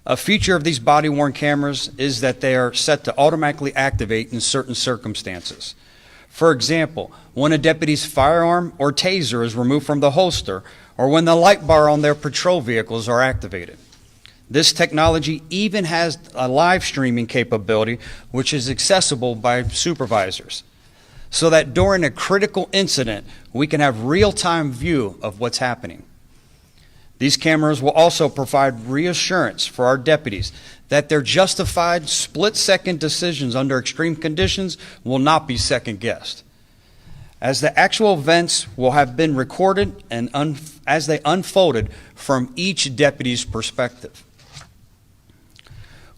A feature of these body-worn cameras is that they are set to automatically activate in certain circumstances. For example, when a deputy's firearm or taser is removed from the holster, or when the light bar on their patrol vehicles are activated. This technology even has a live streaming capability, which is accessible by supervisors, so that during a critical incident, we can have real-time view of what's happening. These cameras will also provide reassurance for our deputies that their justified split-second decisions under extreme conditions will not be second-guessed, as the actual events will have been recorded and as they unfolded from each deputy's perspective.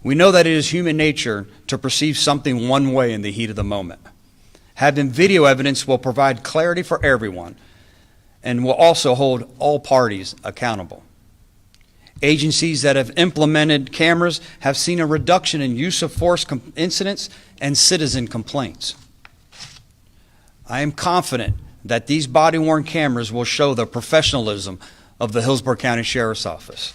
We know that it is human nature to perceive something one way in the heat of the moment. Having video evidence will provide clarity for everyone and will also hold all parties accountable. Agencies that have implemented cameras have seen a reduction in use of force incidents and citizen complaints. I am confident that these body-worn cameras will show the professionalism of the Hillsborough County Sheriff's Office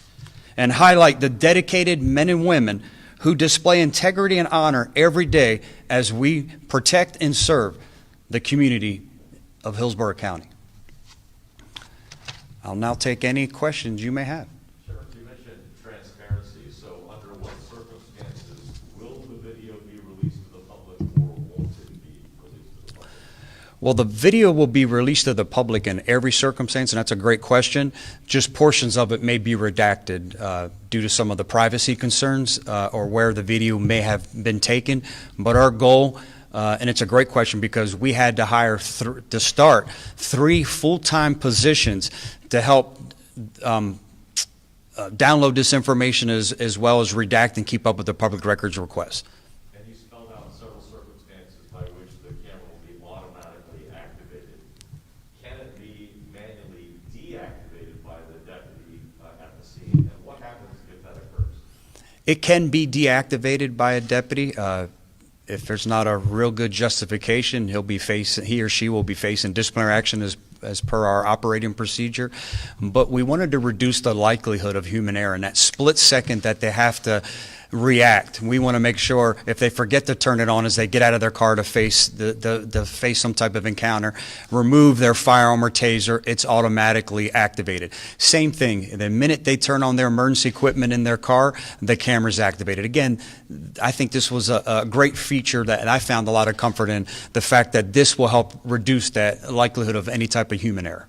and highlight the dedicated men and women who display integrity and honor every day as we protect and serve the community of Hillsborough County. I'll now take any questions you may have. Sheriff, you mentioned transparency, so under what circumstances will the video be released to the public, or won't it be released to the public? Well, the video will be released to the public in every circumstance, and that's a great question. Just portions of it may be redacted due to some of the privacy concerns or where the video may have been taken. But our goal, and it's a great question because we had to hire to start 3 full-time positions to help download this information as well as redact and keep up with the public records requests. And you spelled out several circumstances by which the camera will be automatically activated. Can it be manually deactivated by the deputy at the scene? And what happens if that occurs? It can be deactivated by a deputy. If there's not a real good justification, he or she will be facing disciplinary action as per our operating procedure. But we wanted to reduce the likelihood of human error in that split second that they have to react. We want to make sure if they forget to turn it on as they get out of their car to face face some type of encounter, remove their firearm or taser, it's automatically activated. Same thing, the minute they turn on their emergency equipment in their car, the camera's activated. Again, I think this was a great feature that I found a lot of comfort in, the fact that this will help reduce that likelihood of any type of human error.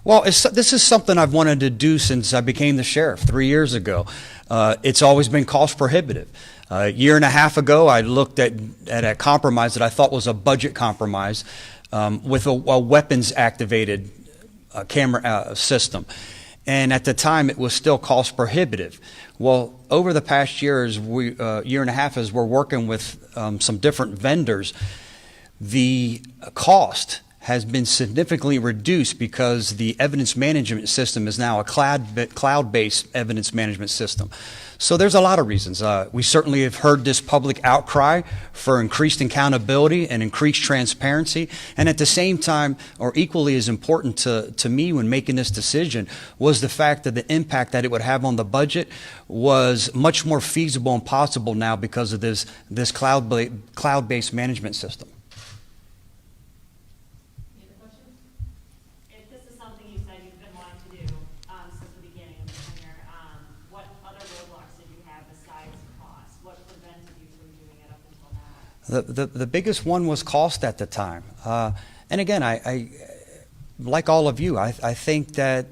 Well, this is something I've wanted to do since I became the sheriff 3 years ago. It's always been cost prohibitive. A year and a half ago, I looked at a compromise that I thought was a budget compromise with a weapons-activated camera system. And at the time, it was still cost prohibitive. Well, over the past year and a half, as we're working with some different vendors, the cost has been significantly reduced because the evidence management system is now a cloud-based evidence management system. So there's a lot of reasons. We certainly have heard this public outcry for increased accountability and increased transparency. And at the same time, or equally as important to me when making this decision, was the fact that the impact that it would have on the budget was much more feasible and possible now because of this cloud-based management system. The biggest one was cost at the time. And again, I like all of you, I think that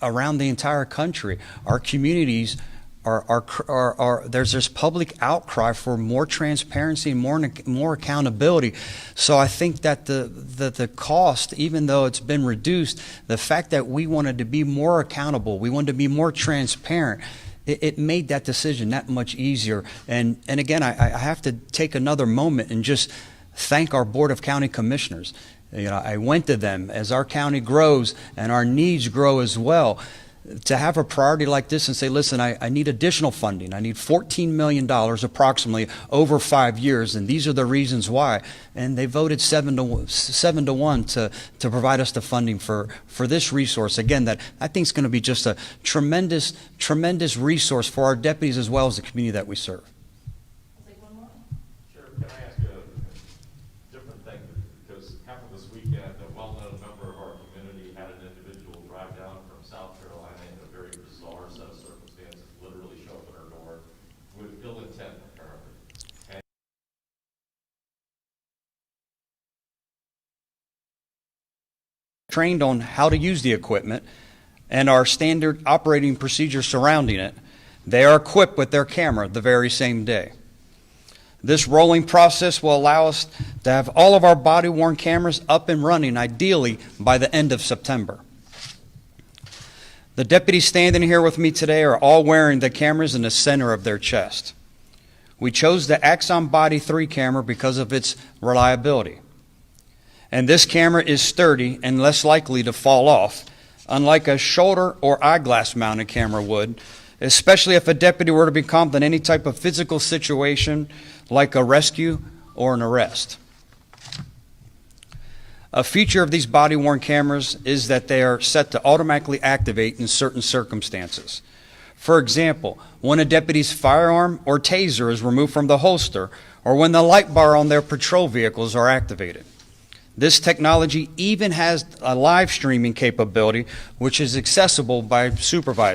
around the entire country, our communities there's this public outcry for more transparency and more accountability. So I think that the cost, even though it's been reduced, the fact that we wanted to be more accountable, we wanted to be more transparent, it made that decision that much easier. And again, I have to take another moment and just thank our Board of County Commissioners. You know, I went to them as our county grows and our needs grow as well. to have a priority like this and say, listen, I need additional funding. I need $14 million approximately over 5 years, and these are the reasons why. And they voted 7 to 1 to provide us the funding for this resource. Again, that I think is going to be just a tremendous, tremendous resource for our deputies as well as the community that we serve. I'll take one more. Sure, can I ask a different thing? Because happened this weekend, a well-known member of our community had an individual drive down from South Carolina in a very bizarre set of circumstances, literally show up at her door with ill intent, apparently. And Trained on how to use the equipment and our standard operating procedures surrounding it, they are equipped with their camera the very same day. This rolling process will allow us to have all of our body-worn cameras up and running, ideally by the end of September. The deputies standing here with me today are all wearing the cameras in the center of their chest. We chose the Axon Body 3 camera because of its reliability. And this camera is sturdy and less likely to fall off, unlike a shoulder or eyeglass mounted camera would, especially if a deputy were to be caught in any type of physical situation like a rescue or an arrest. A feature of these body-worn cameras is that they are set to automatically activate in certain circumstances. For example, when a deputy's firearm or taser is removed from the holster, or when the light bar on their patrol vehicles are activated. This technology even has a live streaming capability, which is accessible by supervisors.